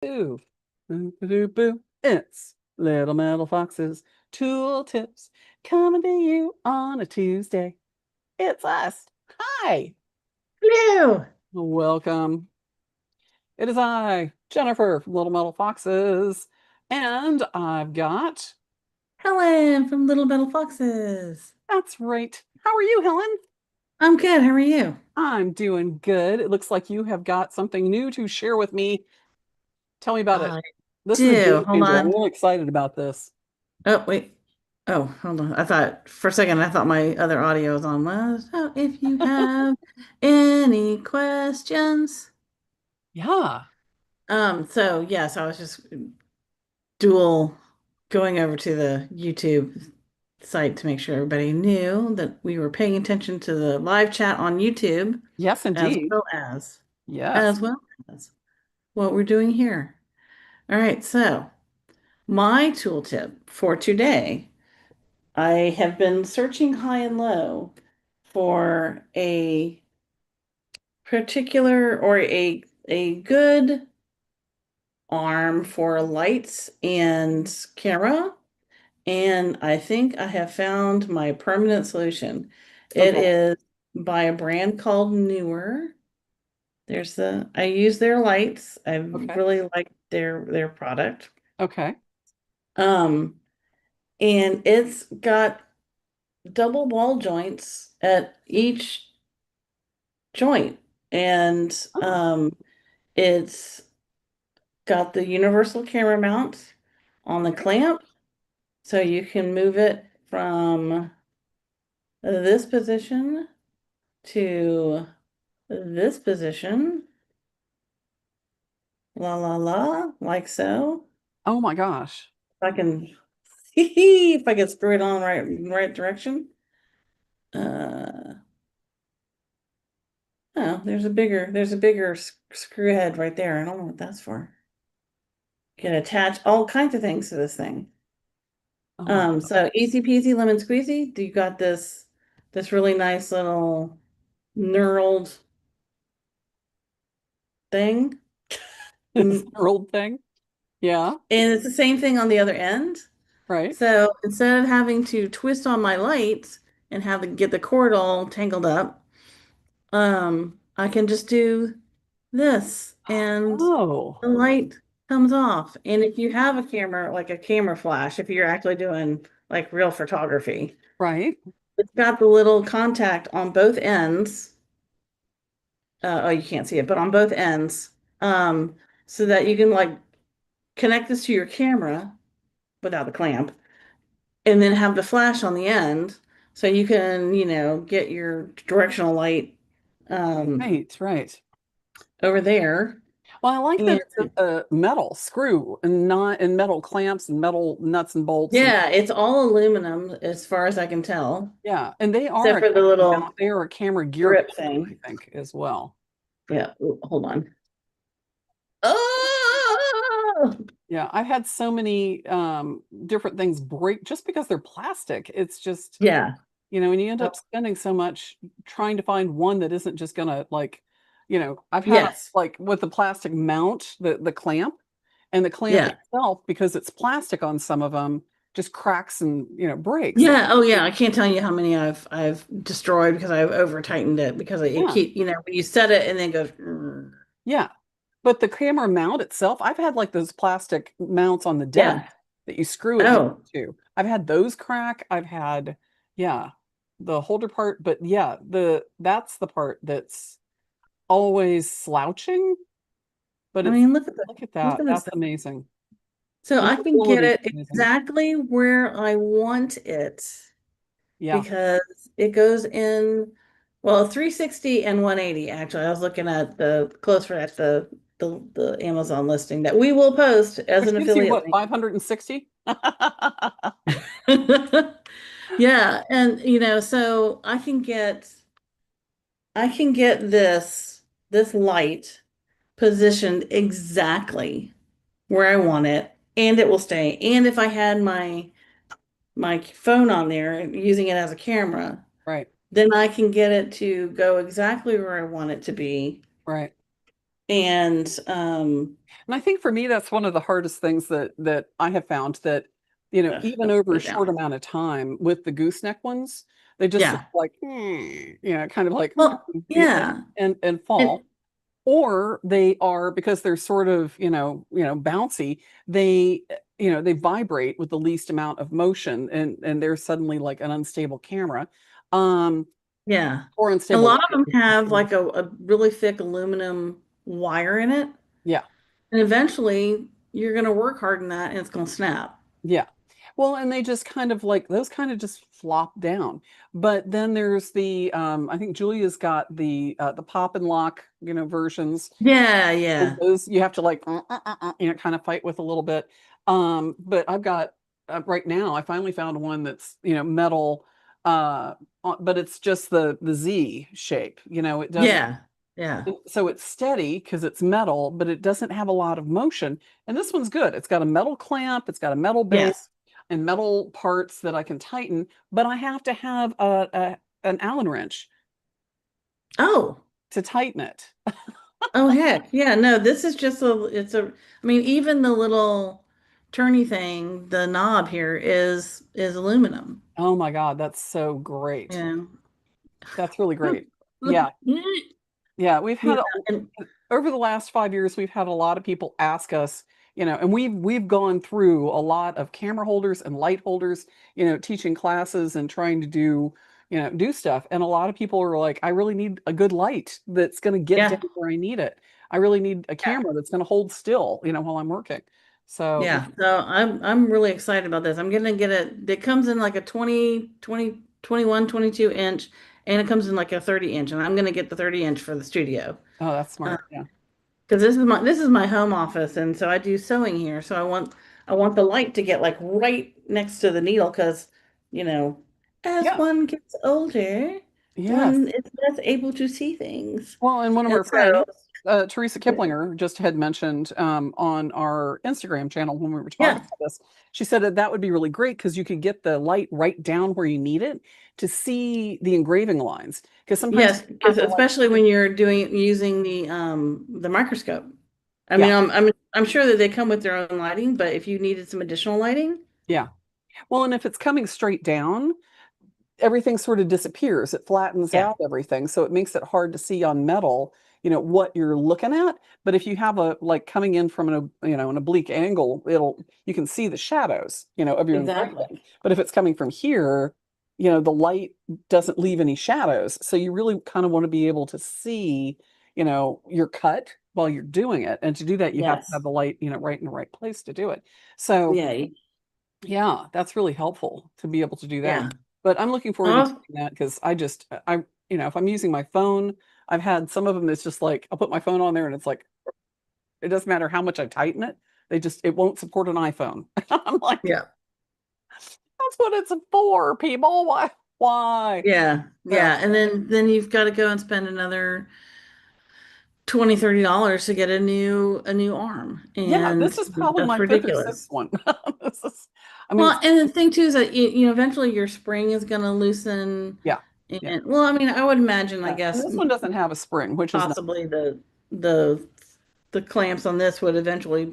Boo, boo, boo, boo, boo. It's Little Metal Foxes Tool Tips coming to you on a Tuesday. It's us. Hi. Hello. Welcome. It is I, Jennifer from Little Metal Foxes, and I've got, Helen from Little Metal Foxes. that's right. How are you, Helen? I'm good. How are you? I'm doing good. It looks like you have got something new to share with me. Tell me about it. I This is a do. game Hold changer. I'm on. really excited about this. Oh, wait. Oh, hold on. I thought for a second I thought my other audio was on. Well, so if you have any questions. Yeah. So yes, I was just dual going over to the YouTube site to make sure everybody knew that we were paying attention to the live chat on YouTube Yes, as indeed. well as Yes. as well as what we're doing here. All right, so my tool tip for today, I have been searching high and low for a particular or a good arm for lights and camera, and I think I have found my permanent solution. It Okay. is by a brand called Neewer. I use their lights. I Okay. really like their product. Okay. Um, and it's got double wall joints at each joint. And Oh, it's got the universal camera mount on the okay. clamp. So you can move it from this position to this position. La la la, like so. Oh my gosh. If I can if I can screw it on right direction. Uh oh, there's a bigger screw head right there. I don't know what that's for. Can attach all kinds of things to this thing. Oh my God. So easy peasy lemon squeezy. You got this really nice little knurled thing. It's Mm, an old thing. Yeah. And it's the same thing on the other end. Right. So instead of having to twist on my lights and have to get the cord all tangled up, I can just do this and Oh, the light comes off. And if you have a camera, like a camera flash, if you're actually doing like real photography, right. it's got the little contact on both ends. Oh, you can't see it, but on both ends, so that you can like connect this to your camera without the clamp, and then have the flash on the end, so you can, get your directional light Right. Right. over there. Well, I like that And it's a metal screw and not and metal clamps and metal nuts and bolts and yeah, it's all aluminum as far as I can tell, yeah, and they are except a for the camera mount. little They are a camera gear grip clip, I thing. think, as well. Yeah, ooh, hold on. Oh, Yeah, I've had so many different things break just because they're plastic. It's just yeah. and you end Oh, up spending so much trying to find one that isn't just gonna like, I've had yes. like with the plastic mount, the clamp, and the clamp Yeah. itself, because it's plastic on some of them, just cracks and breaks. Yeah. Oh, yeah. I can't tell you how many I've destroyed because I've over tightened it because it Yeah, keep, when you set it and then it goes, "Rrr." yeah. But the camera mount itself, I've had like those plastic mounts on the desk Yeah. that you screw it down Oh, to. I've had those crack. I've had, yeah, the holder part, but yeah, that's the part that's always slouching. But I it's mean, look at look that. at this That's thing. amazing. So The I can get mobility is it amazing. exactly where I want it Yeah. because it goes in, well, 360 and 180 actually. I was looking at the closer at the Amazon listing that we will post as Which an gives you affiliate what, link. 560? Yeah, and so I can get this light positioned exactly where I want it, and it will stay. And if I had my phone on there using it as a camera, Right, then I can get it to go exactly where I want it to be. right. And And I think for me, that's one of the hardest things that I have found that, even let's over put a it down. short amount of time with the gooseneck ones, they just look Yeah. like, kind of like, Well, yeah. and And fall. Or they are because they're sort of, bouncy, they, they vibrate with the least amount of motion and they're suddenly like an unstable camera. Um, yeah. or A unstable lot of light. them have like a really thick aluminum wire in it. Yeah. And eventually you're going to work hard in that and it's going to snap. Yeah. Well, and they just kind of like those kind of just flop down. But then there's the I think Julia's got the pop and lock, versions. Yeah, And yeah. those you have to like kind of fight with a little bit. But I've got right now I finally found one that's, metal but it's just the Z shape. It doesn't Yeah. Yeah. so it's steady because it's metal, but it doesn't have a lot of motion. And this one's good. It's got a metal clamp, it's got a metal base Yes. and metal parts that I can tighten, but I have to have an Allen wrench Oh. to tighten it. Oh heck. Yeah, no, this is just I mean, even the little turny thing, the knob here is aluminum. Oh my God, that's so great. Yeah. That's really great. Yeah. Yeah, we've Yeah, had and over the last 5 years, we've had a lot of people ask us, and we've gone through a lot of camera holders and light holders, teaching classes and trying to do stuff. And a lot of people are like, I really need a good light that's going to get down yeah. where I need it. I really need a camera that's going to hold still, while I'm working. So Yeah, so I'm really excited about this. I'm gonna get it comes in like a 21, 22 inch, and it comes in like a 30 inch, and I'm gonna get the 30 inch for the studio. oh, that's smart. Yeah. Because this is my home office, and so I do sewing here. So I want the light to get like right next to the needle, because you know, as Yeah. one gets older, Yes. one is less able to see things. Well, and one of And our so friends, Teresa Kiplinger, just had mentioned on our Instagram channel when we were talking yeah, about this. She said that that would be really great because you could get the light right down where you need it to see the engraving lines. Because sometimes yes, you have because to like, especially when you're using the microscope. I yeah, mean, I'm sure that they come with their own lighting, but if you needed some additional lighting, yeah. Well, and if it's coming straight down, everything sort of disappears. It flattens yeah, out everything. So it makes it hard to see on metal, what you're looking at. But if you have a like coming in from an oblique angle, you can see the shadows, of your exactly. engraving. But if it's coming from here, the light doesn't leave any shadows. So you really kind of want to be able to see, your cut while you're doing it. And to do that, you have to have Yes. the light, right in the right place to do it. So Yeah. yeah, that's really helpful to be able to do that. Yeah. But I'm looking forward to Oh, doing that because if I'm using my phone, I've had some of them that's just like I'll put my phone on there and it's like it doesn't matter how much I tighten it, it won't support an iPhone. I'm like, yeah. that's what it's for, people. Why? Why? Yeah. So Yeah. And then you've got to go and spend another 20, $30 to get a new arm. yeah, And this is probably that's my fifth or sixth ridiculous. one. This is, I mean, Well, and the thing too is that eventually your spring is going to loosen. yeah, yeah, And well, I mean, I would imagine, I yeah. And guess this one doesn't have a spring, which is nice. possibly the the clamps on this would eventually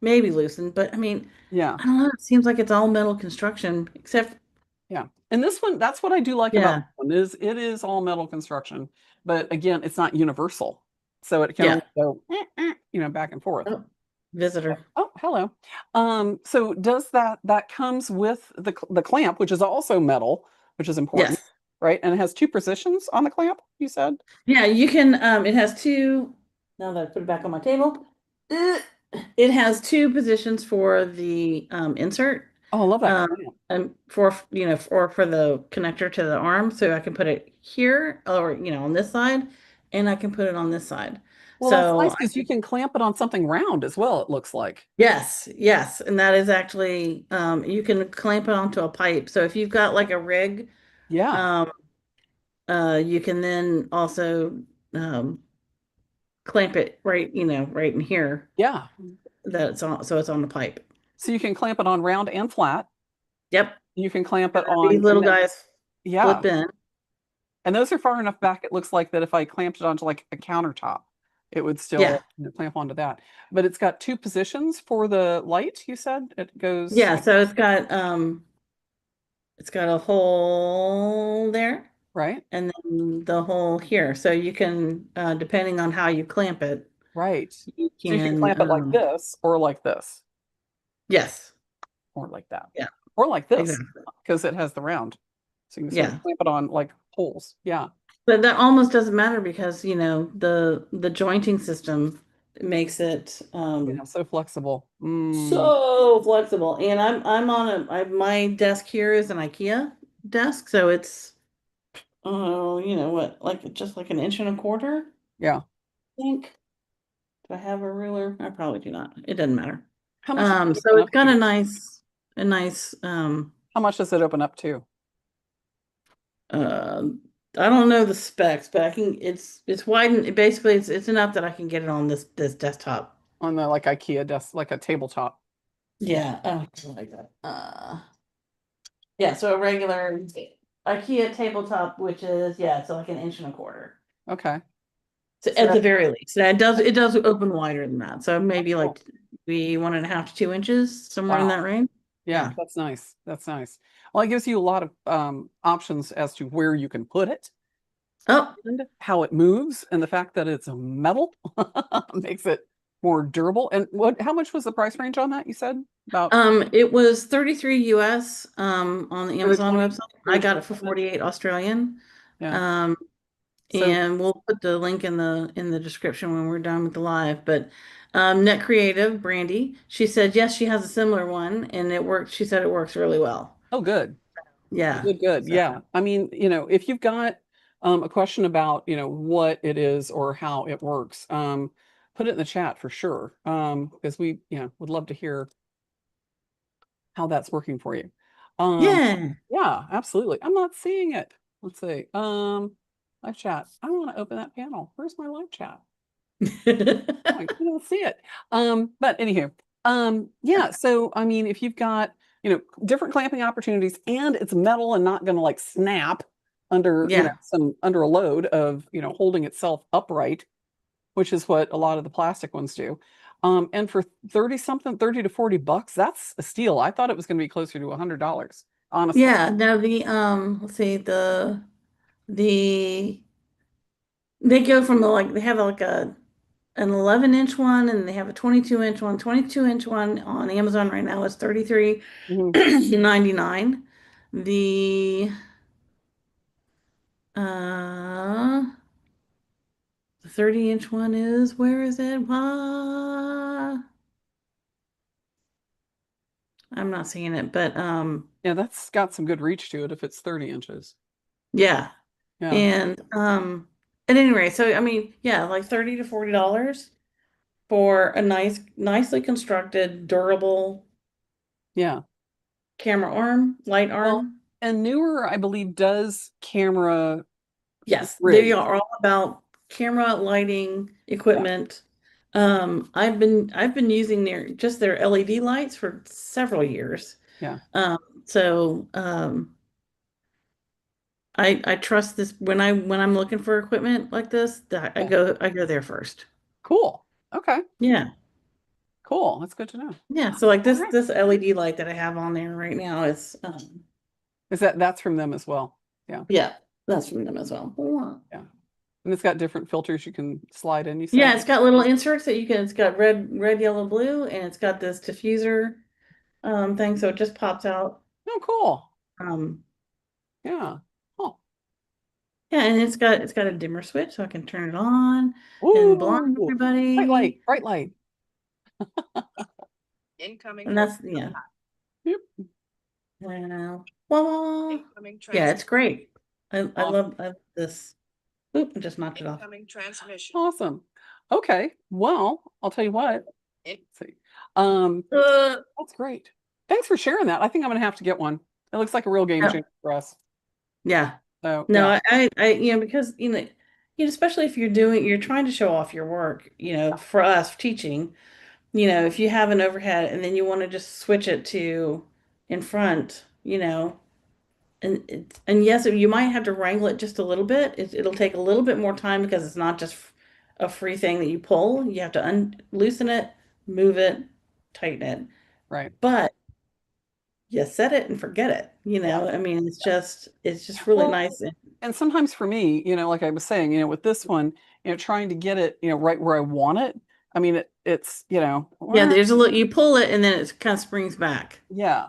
maybe loosen, but I mean, Yeah. I don't know. It seems like it's all metal construction, except Yeah. And this one, that's what I do like about this yeah, one is it is all metal construction, but again, it's not universal. So it can yeah. only go, back and forth. Oh, visitor. Oh, hello. So does that comes with the clamp, which is also metal, which is important, Yes. right? And it has two positions on the clamp, you said? Yeah, you can it has two, now that I put it back on my table, uh, it has two positions for the insert. Oh, I love that Um clamp. and for the connector to the arm, so I can put it here or on this side, and I can put it on this side. Well, that's So nice because you can clamp it on something round as well, it looks like. yes, yes, and that is actually you can clamp it onto a pipe. So if you've got like a rig, Yeah. um you can then also um clamp it right, right in here, Yeah. that it's on, so it's on the pipe. So you can clamp it on round and flat. Yep. You can clamp And it then these on, little guys yeah. flip in. And those are far enough back, it looks like that if I clamped it onto like a countertop, it would Yeah. still, clamp onto that. But it's got two positions for the light, you said? It goes Yeah, so it's got a hole there right, and then the hole here. So you can depending on how you clamp it, right. you So you can can clamp it like this, yes. or like that, Yeah, or like this, exactly. because it has the round. So you can sort of Yeah. clamp it on like holes. Yeah. But that almost doesn't matter because, the jointing system makes it Yeah, so flexible. Mm, so flexible. And I'm on my desk here is an IKEA desk, so it's oh, you know what, like just like an inch and a quarter, yeah. I think. Do I have a ruler? I probably do not. It doesn't matter. How much does it So open it's up got to? a nice How much does it open up to uh I don't know the specs, but it's wide, basically it's enough that I can get it on this desktop. on the like IKEA desk, like a tabletop? Yeah, oh, something like that. Yeah, so a regular IKEA tabletop, which is yeah, it's like an inch and a quarter. Okay. So So at that, the very least. Now it does open wider than that. So oh, maybe cool. like maybe 1.5 to 2 inches, somewhere in Wow. that range. Yeah, Yeah. that's nice. That's nice. Well, it gives you a lot of options as to where you can put it Oh, and how it moves, and the fact that it's a metal makes it more durable. And how much was the price range on that? You said about it was 33 US on the for the Amazon 20 website. for I the got it for 20 minutes. 48 Australian. Yeah. Um, So, and we'll put the link in the description when we're done with the live. But Net Creative, Brandy, she said yes, she has a similar one and it works. She said it works really well. oh, good. Yeah. Good, good. So Yeah. I mean, if you've got a question about, what it is or how it works, put it in the chat for sure. Because we, would love to hear how that's working for you. Um, yeah. yeah, absolutely. I'm not seeing it. Let's see. Live chat. I want to open that panel. Where's my live chat? I don't see it. But anywho, yeah. So I mean, if you've got different clamping opportunities, and it's metal and not going to like snap under Yeah. under a load of holding itself upright, which is what a lot of the plastic ones do. And for 30 something, 30 to 40 bucks, that's a steal. I thought it was going to be closer to $100, honestly. Yeah. Now let's see, the they go from they have like an 11-inch one and they have a 22-inch one. 22-inch one on Amazon right now is Mhm. 33.99. The uh the 30-inch one is where is it? I'm not seeing it, but Yeah, that's got some good reach to it if it's 30 inches. yeah. Yeah, And at any rate, so I mean, yeah, like $30 to $40 for a nicely constructed, durable yeah. camera arm, light Well, arm. and Newer, I believe, does camera Yes, they rigs. are all about camera, lighting, Yeah, equipment. I've been using their LED lights for several years. yeah, Um, so I trust this when I'm looking for equipment like this, that I yeah. go there first. Cool. Okay, Yeah. cool. That's good to know. Yeah, so like All this right. this LED light that I have on there right now is That's from them as well? Yeah, yeah, that's from them as well. Wow. yeah. And it's got different filters you can slide in, you Yeah, said? it's got little inserts that it's got red, yellow, blue, and it's got this diffuser thing, so it just pops out. Oh, cool. Um Yeah. Oh. yeah, and it's got a dimmer switch so I can turn it on and blind Ooh. Bright light, everybody. bright light. And that's yeah. Yep. Wow. Wow. Yeah, it's great. I love this. Oop, I just knocked it off. Awesome. Okay. Well, I'll tell you what. Let's see. Uh, That's great. Thanks for sharing that. I think I'm gonna have to get one. It looks like a real game yeah. changer for us. Yeah. So No, yeah. because especially if you're trying to show off your work, for us teaching, if you have an overhead and then you want to just switch it to in front, and yes, you might have to wrangle it just a little bit. It'll take a little bit more time because it's not just a free thing that you pull. You have to un loosen it, move it, tighten it. Right. But you set it and forget it. Yeah. I mean, it's just really Well, nice. and sometimes for me, like I was saying, with this one, trying to get it, right where I want it. I mean, it's, Yeah, well, there's a little, you pull it and then it kind of springs back. yeah.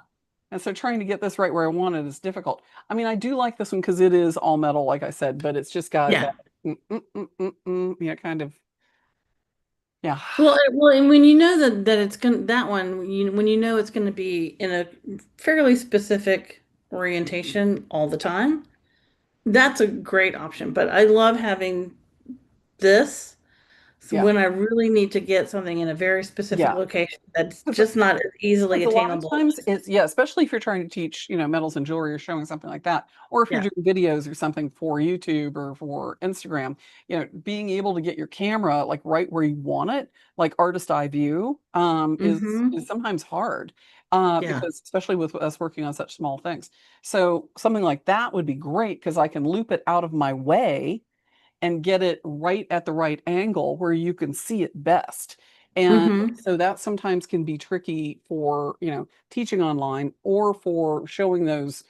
And so trying to get this right where I want it is difficult. I mean, I do like this one because it is all metal, like I said, but it's just got that, Yeah. kind of, yeah, Well, and when you know that it's gonna that one, when you know it's gonna be in a fairly specific orientation all the time, that's a great option. But I love having this. So yeah, when I really need to get something in a very specific yeah. location that's 'Cause just not as easily Because a lot of attainable. times it's, yeah, especially if you're trying to teach, metals and jewelry or showing something like that, or if you're Yeah. doing videos or something for YouTube or for Instagram, being able to get your camera like right where you want it, like artist eye view, is Mm-hmm. sometimes hard, Yeah. because especially with us working on such small things. So something like that would be great because I can loop it out of my way and get it right at the right angle where you can see it best. And Mm-hmm. so that sometimes can be tricky for, teaching online or for showing those,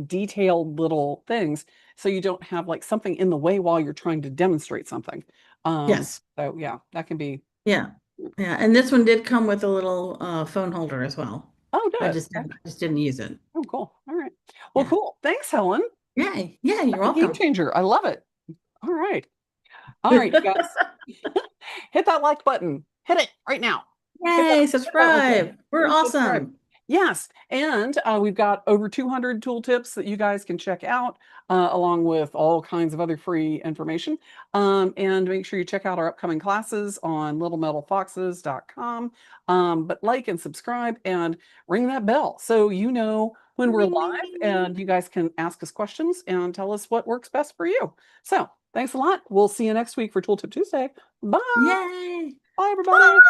detailed little things so you don't have like something in the way while you're trying to demonstrate something. Yes. So yeah, that can be. Yeah. Yeah. And this one did come with a little phone holder as well. Oh, I good. just Okay. didn't, I just didn't use it. Oh, cool. All right. Well, Yeah. cool. Thanks, Helen. Yay. Yeah, you're That's a game welcome. changer. I love it. All right. All right, you guys. Hit that like button. Hit it right now. Yay, Hit that right there. subscribe. We're And subscribe. awesome. Yes, and we've got over 200 tooltips that you guys can check out, along with all kinds of other free information. And make sure you check out our upcoming classes on littlemetalfoxes.com. But like and subscribe and ring that bell so you know when we're Ding, ding, live ding, and ding. you guys can ask us questions and tell us what works best for you. So thanks a lot. We'll see you next week for Tooltip Tuesday. Bye. Yay. Bye, everybody. Bye.